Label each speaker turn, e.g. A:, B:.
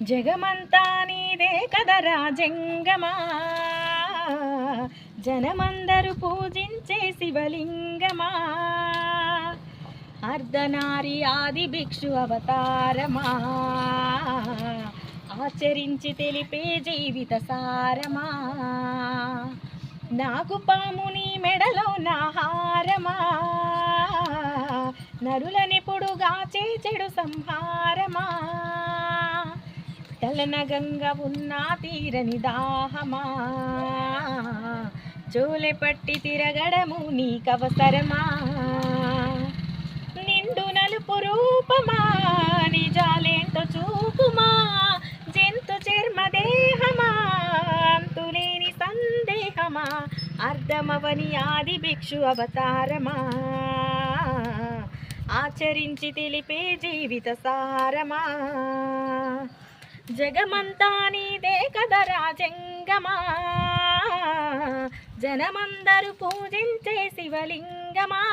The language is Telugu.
A: జగమంతా నీదే కదరా జంగమా, జనమందరూ పూజించే శివలింగమా, అర్ధనారి ఆది భిక్షు అవతారమా, ఆచరించి తెలిపే జీవిత సారమా, నాగు పాముని మెడలో నాహారమా, నరులనిపుడుగాచే చెడు సంహారమా, తలనగంగా ఉన్న తీరని దాహమా, జోలె పట్టి తిరగడము నీకవసరమా, నిండు నలుపు రూపమా నిజాలేంటో చూపుమా, జంతు చర్మ దేహమా అంతులేని సందేహమా, అర్ధమవని ఆది భిక్షు అవతారమా, ఆచరించి తెలిపే జీవిత సారమా, జగమంతా నీదే కదరా జంగమా, జనమందరూ పూజించే శివలింగమా.